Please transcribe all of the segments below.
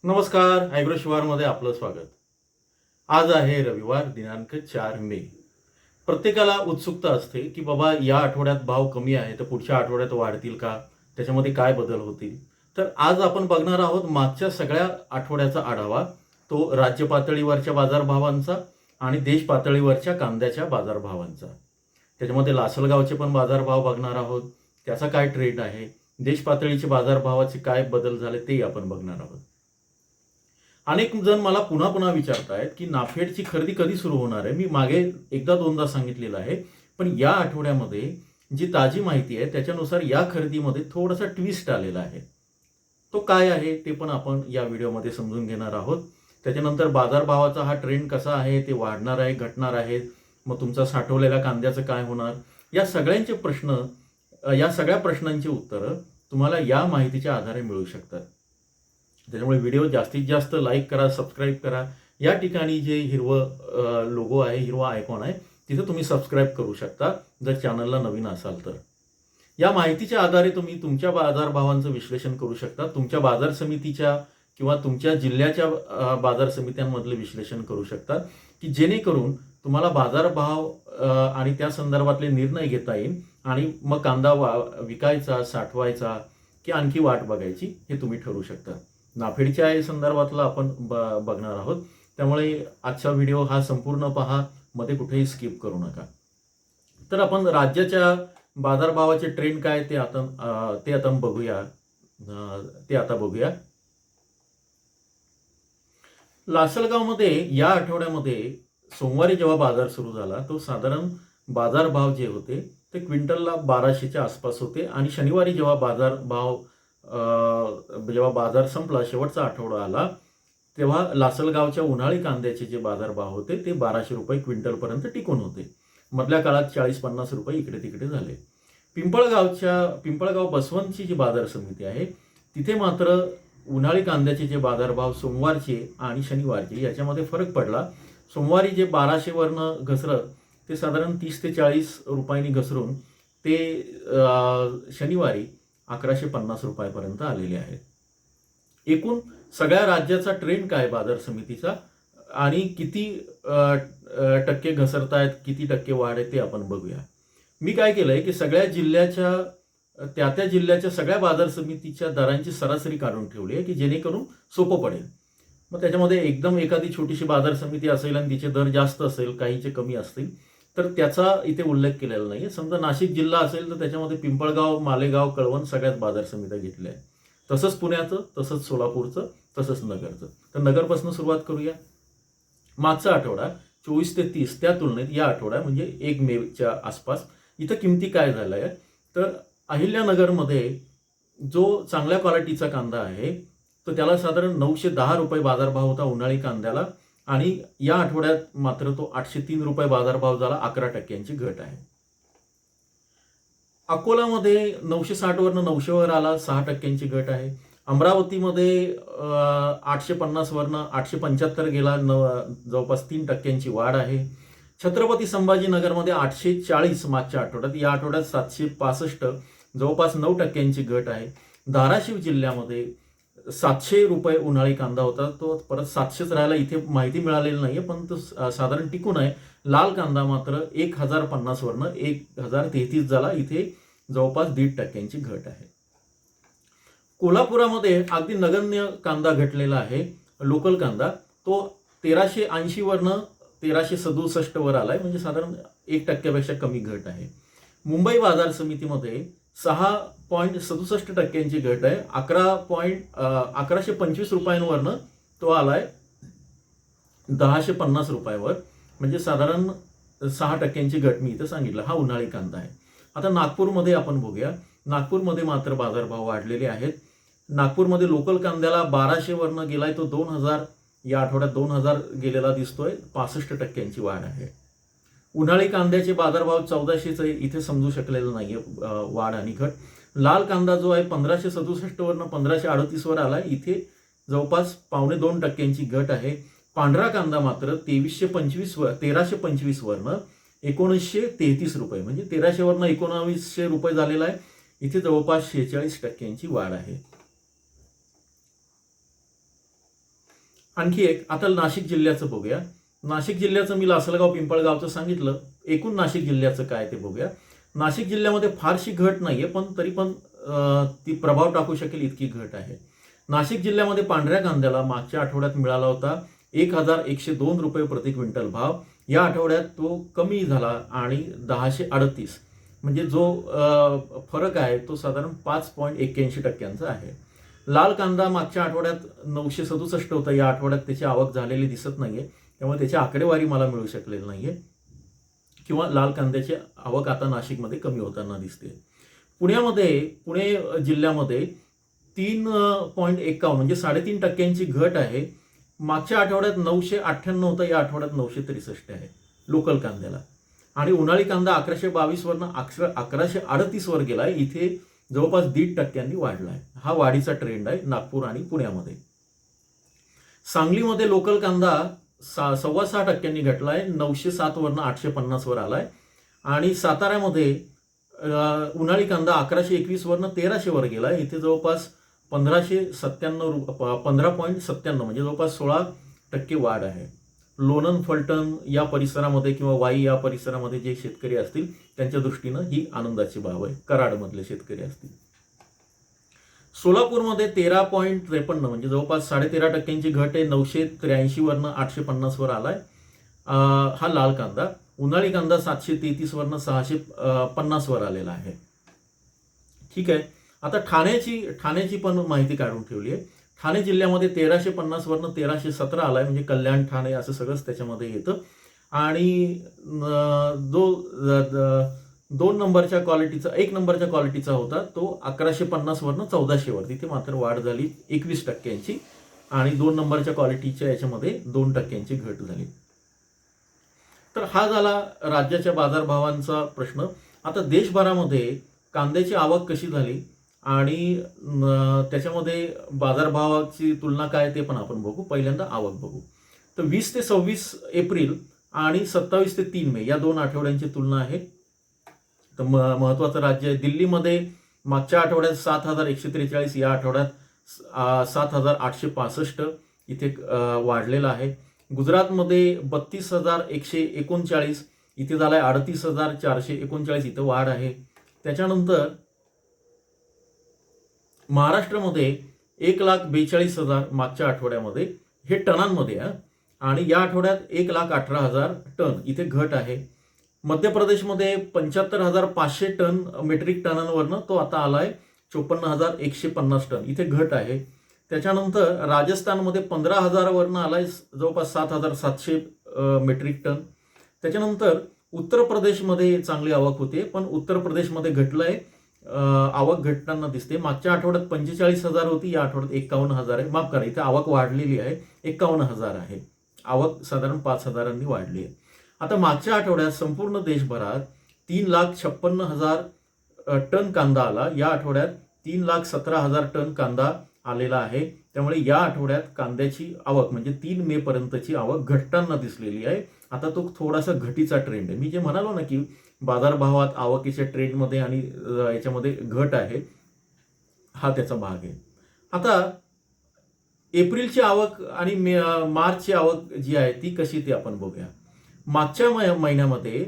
नमस्कार, ॲग्रो शिवारमध्ये आपलं स्वागत. आज आहे रविवार दिनांक 4 मे. प्रत्येकाला उत्सुकता असते की बाबा या आठवड्यात भाव कमी आहे तर पुढच्या आठवड्यात वाढतील का, त्याच्यामध्ये काय बदल होतील. तर आज आपण बघणार आहोत मागच्या सगळ्या आठवड्याचा आढावा, तो राज्य पातळीवरच्या बाजारभावांचा आणि देश पातळीवरच्या कांद्याच्या बाजारभावांचा. त्याच्यामध्ये लासलगावचे पण बाजारभाव बघणार आहोत, त्याचा काय ट्रेंड आहे, देश पातळीचे बाजारभावाचे काय बदल झाले ते आपण बघणार आहोत. अनेक जण मला पुन्हा पुन्हा विचारतायत की नाफेडची खरेदी कधी सुरू होणार आहे. मी मागे एकदा दोनदा सांगितलेलं आहे, पण या आठवड्यामध्ये जी ताजी माहिती आहे त्याच्यानुसार या खरेदीमध्ये थोडासा ट्विस्ट आलेला आहे. तो काय आहे ते पण आपण या व्हिडिओमध्ये समजून घेणार आहोत. त्याच्यानंतर बाजारभावाचा हा ट्रेंड कसा आहे, ते वाढणार आहे, घटणार आहे, मग तुमचा साठवलेल्या कांद्याचं काय होणार, या सगळ्या प्रश्नांची उत्तरं तुम्हाला या माहितीच्या आधारे मिळू शकतात. त्याच्यामुळे व्हिडिओ जास्तीत जास्त लाईक करा, सबस्क्राईब करा. या ठिकाणी जे हिरवं लोगो आहे, हिरवा आयकॉन आहे, तिथं तुम्ही सबस्क्राईब करू शकता जर चॅनलला नवीन असाल तर. या माहितीच्या आधारे तुम्ही तुमच्या बाजारभावांचं विश्लेषण करू शकता, तुमच्या बाजार समितीच्या किंवा तुमच्या जिल्ह्याच्या बाजार समित्यांमधलं विश्लेषण करू शकता, की जेणेकरून तुम्हाला बाजारभाव आणि त्या संदर्भातले निर्णय घेता येईल आणि मग कांदा विकायचा, साठवायचा की आणखी वाट बघायची हे तुम्ही ठरवू शकता. नाफेडच्या संदर्भातला आपण बघणार आहोत, त्यामुळे आजचा व्हिडिओ हा संपूर्ण पहा, मध्ये कुठेही स्किप करू नका. तर आपण राज्याच्या बाजारभावाचे ट्रेंड काय ते आता बघूया. लासलगावमध्ये या आठवड्यामध्ये सोमवारी जेव्हा बाजार सुरू झाला, तो साधारण बाजारभाव जे होते ते क्विंटलला 1200च्या आसपास होते आणि शनिवारी जेव्हा बाजार संपला, शेवटचा आठवडा आला, तेव्हा लासलगावच्या उन्हाळी कांद्याचे जे बाजारभाव होते ते 1200 रुपये क्विंटलपर्यंत टिकून होते. मधल्या काळात 40-50 रुपये इकडे तिकडे झाले. पिंपळगाव बसवंतची जी बाजार समिती आहे तिथे मात्र उन्हाळी कांद्याचे जे बाजारभाव सोमवारचे आणि शनिवारचे याच्यामध्ये फरक पडला. सोमवारी जे 1200 वरनं घसरत ते साधारण 30 ते 40 रुपयांनी घसरून ते शनिवारी 1150 रुपयापर्यंत आलेले आहेत. एकूण सगळ्या राज्याचा ट्रेंड काय बाजार समितीचा आणि किती टक्के घसरतायत, किती टक्के वाढ आहे ते आपण बघूया. मी काय केलंय की सगळ्या जिल्ह्याच्या त्या जिल्ह्याच्या सगळ्या बाजार समितीच्या दरांची सरासरी काढून ठेवली आहे की जेणेकरून सोपं पडेल. मग त्याच्यामध्ये एकदम एखादी छोटीशी बाजार समिती असेल आणि तिचे दर जास्त असेल, काहीचे कमी असतील, तर त्याचा इथे उल्लेख केलेला नाही. समजा नाशिक जिल्हा असेल तर त्याच्यामध्ये पिंपळगाव, मालेगाव, कळवण सगळ्याच बाजार समित्या घेतल्या आहेत. तसंच पुण्याचं, तसंच सोलापूरचं, तसंच नगरचं. तर नगरपासून सुरुवात करूया. मागचा आठवडा 24 ते 30 त्या तुलनेत या आठवड्या म्हणजे 1 मेच्या आसपास इथं किमती काय झाल्या आहे, तर अहिल्यानगरमध्ये जो चांगल्या क्वालिटीचा कांदा आहे तर त्याला साधारण 910 रुपये बाजारभाव होता उन्हाळी कांद्याला आणि या आठवड्यात मात्र तो 803 रुपये बाजारभाव झाला. 11% घट आहे. अकोलामध्ये 960 वरनं 900 वर आला, 6% घट आहे. अमरावतीमध्ये 850 वरनं 875 गेला, जवळपास 3% वाढ आहे. छत्रपती संभाजीनगरमध्ये 840 मागच्या आठवड्यात, या आठवड्यात 765, जवळपास 9% घट आहे. धाराशिव जिल्ह्यामध्ये 700 रुपये उन्हाळी कांदा होता, तो परत 700च राहायला. इथे माहिती मिळालेली नाहीये पण तो साधारण टिकून आहे. लाल कांदा मात्र 1050 वरनं 1033 झाला, इथे जवळपास 1.5% घट आहे. कोल्हापुरामध्ये अगदी नगण्य कांदा घटलेला आहे. लोकल कांदा तो 1380 वरनं 1367 वर आलाय, म्हणजे साधारण 1% कमी घट आहे. मुंबई बाजार समितीमध्ये 6.67% घट आहे. 1125 रुपयांवरनं तो आलाय 1050 रुपयावर, म्हणजे साधारण 6% घट मी इथं सांगितलं. हा उन्हाळी कांदा आहे. आता नागपूरमध्ये आपण बघूया. नागपूरमध्ये मात्र बाजारभाव वाढलेले आहेत. नागपूरमध्ये लोकल कांद्याला 1200 वरनं गेलाय तो 2000, या आठवड्यात 2000 गेलेला दिसतोय. 65% वाढ आहे. उन्हाळी कांद्याचे बाजारभाव 1400 इथे समजू शकलेलं नाहीये वाढ आणि घट. लाल कांदा जो आहे 1567 वरनं 1538 वर आलाय, इथे जवळपास 2.25% घट आहे. पांढरा कांदा मात्र 1325 वरनं 1933 रुपये, म्हणजे 1300 वरनं 1900 रुपये झालेला आहे. इथे जवळपास 46% वाढ आहे. आणखी एक आता नाशिक जिल्ह्याचं बघूया. नाशिक जिल्ह्याचं मी लासलगाव पिंपळगावचं सांगितलं. एकूण नाशिक जिल्ह्याचं काय ते बघूया. नाशिक जिल्ह्यामध्ये फारशी घट नाहीये, पण तरी पण ती प्रभाव टाकू शकेल इतकी घट आहे. नाशिक जिल्ह्यामध्ये पांढऱ्या कांद्याला मागच्या आठवड्यात मिळाला होता 1102 रुपये प्रति क्विंटल भाव. या आठवड्यात तो कमी झाला आणि 1038, म्हणजे जो फरक आहे तो साधारण 5.81% आहे. लाल कांदा मागच्या आठवड्यात 967 होता. या आठवड्यात त्याची आवक झालेली दिसत नाहीये, त्यामुळे त्याची आकडेवारी मला मिळू शकलेली नाहीये, किंवा लाल कांद्याची आवक आता नाशिकमध्ये कमी होताना दिसते. पुणे जिल्ह्यामध्ये 3.51 म्हणजे 3.5% घट आहे. मागच्या आठवड्यात 998 होता, या आठवड्यात 963 आहे लोकल कांद्याला. आणि उन्हाळी कांदा 1122 वरनं 1138 वर गेलाय. इथे जवळपास 1.5% वाढलाय. हा वाढीचा ट्रेंड आहे नागपूर आणि पुण्यामध्ये. सांगलीमध्ये लोकल कांदा 6.25% घटलाय, 907 वरनं 850 वर आलाय. आणि साताऱ्यामध्ये उन्हाळी कांदा 1121 वरनं 1300 वर गेलाय. इथे जवळपास 15.97 म्हणजे जवळपास 16% वाढ आहे. लोणंद, फलटण या परिसरामध्ये किंवा वाई या परिसरामध्ये जे शेतकरी असतील त्यांच्या दृष्टीनं ही आनंदाची बाब आहे. कराडमधले शेतकरी असतील. सोलापूरमध्ये 13.53 म्हणजे जवळपास 13.5% घट आहे. 983 वरनं 850 वर आलाय हा लाल कांदा. उन्हाळी कांदा 733 वरनं 650 वर आलेला आहे. ठीक आहे. आता ठाण्याची पण माहिती काढून ठेवली आहे. ठाणे जिल्ह्यामध्ये 1350 वरनं 1317 आलाय, म्हणजे कल्याण ठाणे असं सगळंच त्याच्यामध्ये येतं. आणि दोन नंबरच्या क्वालिटीचा 1 नंबरच्या क्वालिटीचा होता तो 1150 वरनं 1400 वर. तिथे मात्र वाढ झाली 21%. आणि 2 नंबरच्या क्वालिटीच्या याच्यामध्ये 2% घट झाली. तर हा झाला राज्याच्या बाजारभावांचा प्रश्न. आता देशभरामध्ये कांद्याची आवक कशी झाली आणि त्याच्यामध्ये बाजारभावाची तुलना काय ते पण आपण बघू. पहिल्यांदा आवक बघू. तर 20 ते 26 एप्रिल आणि 27 ते 3 मे या 2 आठवड्यांची तुलना आहे. तर महत्वाचं राज्य आहे दिल्लीमध्ये मागच्या आठवड्यात 7143, या आठवड्यात 7865 इथे वाढलेला आहे. गुजरातमध्ये 32,139, इथे झालाय 38,439, इथे वाढ आहे. त्याच्यानंतर महाराष्ट्रामध्ये 1,42,000 मागच्या आठवड्यामध्ये, हे टनांमध्ये आहे, आणि या आठवड्यात 1,18,000 टन इथे घट आहे. मध्य प्रदेशमध्ये 75,500 टन मेट्रिक टनांवरनं तो आता आलाय 54,150 टन, इथे घट आहे. त्याच्यानंतर राजस्थानमध्ये 15,000 वरनं आलाय जवळपास 7,700 मेट्रिक टन. त्याच्यानंतर उत्तर प्रदेशमध्ये चांगली आवक होते, पण उत्तर प्रदेशमध्ये घटलंय, आवक घटताना दिसते. मागच्या आठवड्यात 45,000 होती, या आठवड्यात 51,000 आहे. माफ करा, इथे आवक वाढलेली आहे, 51,000 आहे. आवक साधारण 5,000 वाढली आहे. आता मागच्या आठवड्यात संपूर्ण देशभरात 3,56,000 टन कांदा आला. या आठवड्यात 3,17,000 टन कांदा आलेला आहे. त्यामुळे या आठवड्यात कांद्याची आवक म्हणजे 3 मे पर्यंतची आवक घटताना दिसलेली आहे. आता तो थोडासा घटीचा ट्रेंड आहे. मी जे म्हणालो ना की बाजारभावात आवकीच्या ट्रेंडमध्ये आणि याच्यामध्ये घट आहे, हा त्याचा भाग आहे. आता एप्रिलची आवक आणि मार्चची आवक जी आहे ती कशी ते आपण बघूया. मागच्या महिन्यामध्ये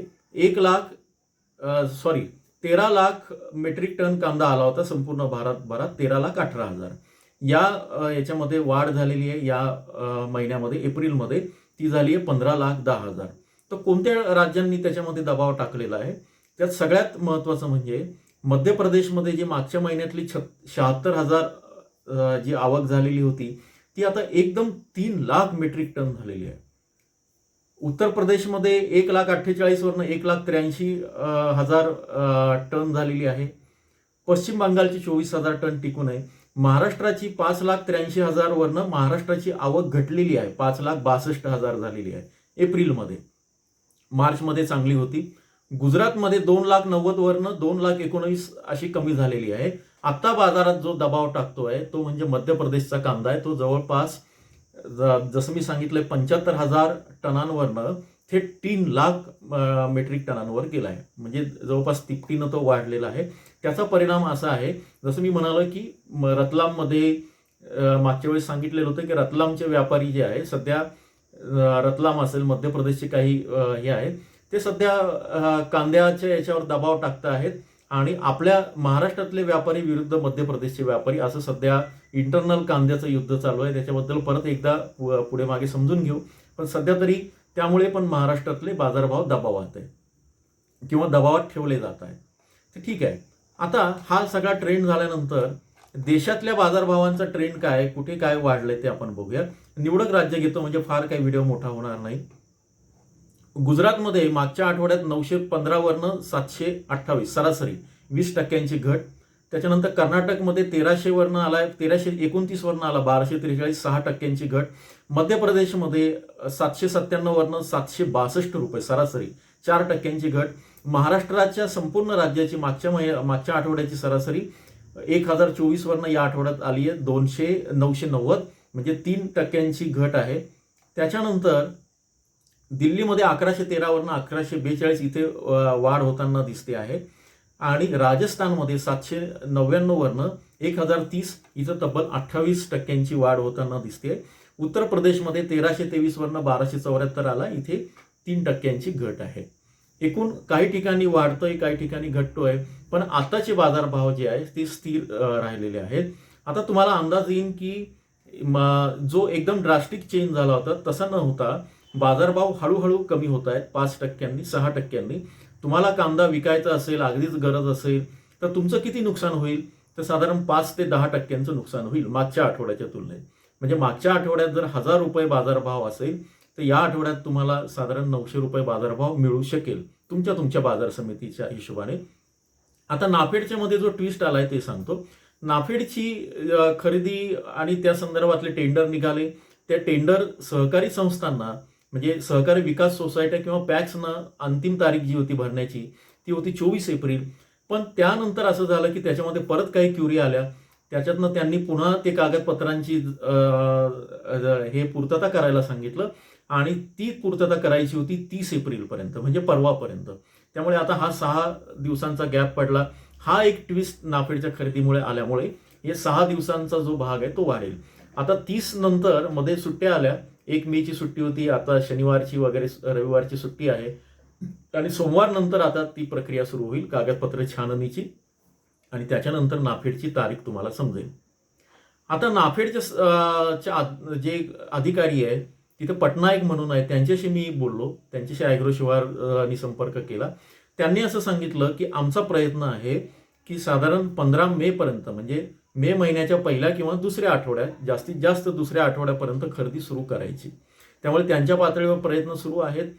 13 लाख मेट्रिक टन कांदा आला होता संपूर्ण भारतभरात. 13,18,000 या याच्यामध्ये वाढ झालेली आहे. या महिन्यामध्ये एप्रिलमध्ये ती झाली आहे 15,10,000. तर कोणत्या राज्यांनी त्याच्यामध्ये दबाव टाकलेला आहे, त्यात सगळ्यात महत्त्वाचं म्हणजे मध्य प्रदेशमध्ये जी मागच्या महिन्यातली 76,000 जी आवक झालेली होती ती आता एकदम 3 लाख मेट्रिक टन झालेली आहे. उत्तर प्रदेशमध्ये 1,48,000 वरनं 1,83,000 टन झालेली आहे. पश्चिम बंगालची 24,000 टन टिकून आहे. महाराष्ट्राची 5,83,000 वरनं महाराष्ट्राची आवक घटलेली आहे, 5,62,000 झालेली आहे एप्रिलमध्ये. मार्चमध्ये चांगली होती. गुजरातमध्ये 2,90,000 वरनं 2,19,000 अशी कमी झालेली आहे. आता बाजारात जो दबाव टाकतोय तो म्हणजे मध्य प्रदेशचा कांदा आहे. तो जवळपास जसं मी सांगितलंय 75,000 टनांवरनं थेट 3 लाख मेट्रिक टनांवर गेला आहे. म्हणजे जवळपास तिपटीनं तो वाढलेला आहे. त्याचा परिणाम असा आहे, जसं मी म्हणालो की रतलाममध्ये मागच्या वेळेस सांगितलेलं होतं की रतलामचे व्यापारी जे आहे सध्या रतलाम असेल, मध्य प्रदेशचे काही हे आहेत, ते सध्या कांद्याच्या याच्यावर दबाव टाकत आहेत आणि आपल्या महाराष्ट्रातले व्यापारी विरुद्ध मध्य प्रदेशचे व्यापारी असं सध्या इंटरनल कांद्याचं युद्ध चालू आहे. त्याच्याबद्दल परत एकदा पुढे मागे समजून घेऊ. पण सध्या तरी त्यामुळे पण महाराष्ट्रातले बाजारभाव दबावात आहे किंवा दबावात ठेवले जात आहेत. तर ठीक आहे, आता हा सगळा ट्रेंड झाल्यानंतर देशातल्या बाजारभावांचा ट्रेंड काय, कुठे काय वाढलंय ते आपण बघूया. निवडक राज्य घेतो म्हणजे फार काही व्हिडिओ मोठा होणार नाही. गुजरातमध्ये मागच्या आठवड्यात 915 वरनं 728 सरासरी 20% घट. त्याच्यानंतर कर्नाटकमध्ये 1300 वरनं आलाय, 1329 वरनं आला 1243 6% घट. मध्य प्रदेशमध्ये 797 वरनं 762 रुपये सरासरी 4% घट. महाराष्ट्राच्या संपूर्ण राज्याची मागच्या आठवड्याची सरासरी 1024 वरनं या आठवड्यात आली आहे 990 म्हणजे 3% घट आहे. त्याच्यानंतर दिल्लीमध्ये 1113 वरनं 1142 इथे वाढ होताना दिसते आहे आणि राजस्थानमध्ये 799 वरनं 1030 इथं तब्बल 28% वाढ होताना दिसते. उत्तर प्रदेशमध्ये 1323 वरनं 1274 आला, इथे 3% घट आहे. एकूण काही ठिकाणी वाढतोय, काही ठिकाणी घटतोय, पण आताचे बाजारभाव जे आहे ते स्थिर राहिलेले आहेत. आता तुम्हाला अंदाज येईल की जो एकदम ड्रास्टिक चेंज झाला होता तसा न होता बाजारभाव हळूहळू कमी होत आहेत 5%, 6%. तुम्हाला कांदा विकायचा असेल, अगदीच गरज असेल तर तुमचं किती नुकसान होईल, तर साधारण 5 ते 10% नुकसान होईल मागच्या आठवड्याच्या तुलनेत. म्हणजे मागच्या आठवड्यात जर 1000 रुपये बाजारभाव असेल तर या आठवड्यात तुम्हाला साधारण 900 रुपये बाजारभाव मिळू शकेल तुमच्या बाजार समितीच्या हिशोबाने. आता नाफेडच्या मध्ये जो ट्विस्ट आलाय ते सांगतो. नाफेडची खरेदी आणि त्या संदर्भातले टेंडर निघाले. त्या टेंडर सहकारी संस्थांना म्हणजे सहकारी विकास सोसायट्या किंवा पॅक्सनं अंतिम तारीख जी होती भरण्याची ती होती 24 एप्रिल. पण त्यानंतर असं झालं की त्याच्यामध्ये परत काही क्युरी आल्या, त्याच्यातनं त्यांनी पुन्हा ते कागदपत्रांची हे पूर्तता करायला सांगितलं आणि ती पूर्तता करायची होती 30 एप्रिलपर्यंत म्हणजे परवापर्यंत. त्यामुळे आता हा 6 दिवसांचा गॅप पडला. हा एक ट्विस्ट नाफेडच्या खरेदीमुळे आल्यामुळे हे 6 दिवसांचा जो भाग आहे तो वाढेल. आता 30 नंतर मध्ये सुट्ट्या आल्या, 1 मेची सुट्टी होती, आता शनिवारची वगैरे रविवारची सुट्टी आहे आणि सोमवार नंतर आता ती प्रक्रिया सुरू होईल कागदपत्र छाननीची आणि त्याच्यानंतर नाफेडची तारीख तुम्हाला समजेल. आता नाफेडच्या जे अधिकारी आहे तिथे पटनायक म्हणून आहे, त्यांच्याशी मी बोललो, त्यांच्याशी ॲग्रो शिवारनी संपर्क केला. त्यांनी असं सांगितलं की आमचा प्रयत्न आहे की साधारण 15 मे पर्यंत म्हणजे मे महिन्याच्या पहिल्या किंवा दुसऱ्या आठवड्यात जास्तीत जास्त दुसऱ्या आठवड्यापर्यंत खरेदी सुरू करायची. त्यामुळे त्यांच्या पातळीवर प्रयत्न सुरू आहेत.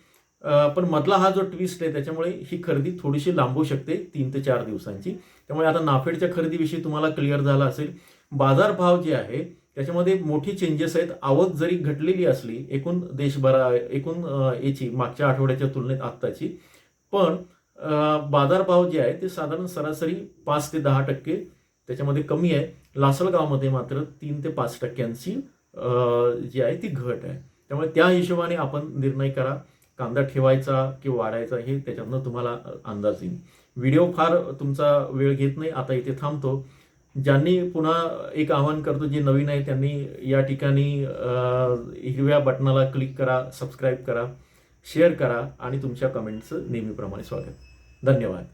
पण मधला हा जो ट्विस्ट आहे त्याच्यामुळे ही खरेदी थोडीशी लांबू शकते 3 ते 4 दिवसांची. त्यामुळे आता नाफेडच्या खरेदीविषयी तुम्हाला क्लिअर झाला असेल. बाजारभाव जे आहे त्याच्यामध्ये मोठी चेंजेस आहेत. आवक जरी घटलेली असली एकूण एकूण याची मागच्या आठवड्याच्या तुलनेत आत्ताची, पण बाजारभाव जे आहे ते साधारण सरासरी 5 ते 10% त्याच्यामध्ये कमी आहे. लासलगावमध्ये मात्र 3 ते 5% जी आहे ती घट आहे. त्यामुळे त्या हिशोबाने आपण निर्णय करा, कांदा ठेवायचा की वाढायचा हे त्याच्यातनं तुम्हाला अंदाज येईल. व्हिडिओ फार तुमचा वेळ घेत नाही, आता इथे थांबतो. ज्यांनी पुन्हा एक आवाहन करतो, जे नवीन आहे त्यांनी या ठिकाणी हिरव्या बटनाला क्लिक करा, सबस्क्राईब करा, शेअर करा आणि तुमच्या कमेंटचं नेहमीप्रमाणे स्वागत. धन्यवाद.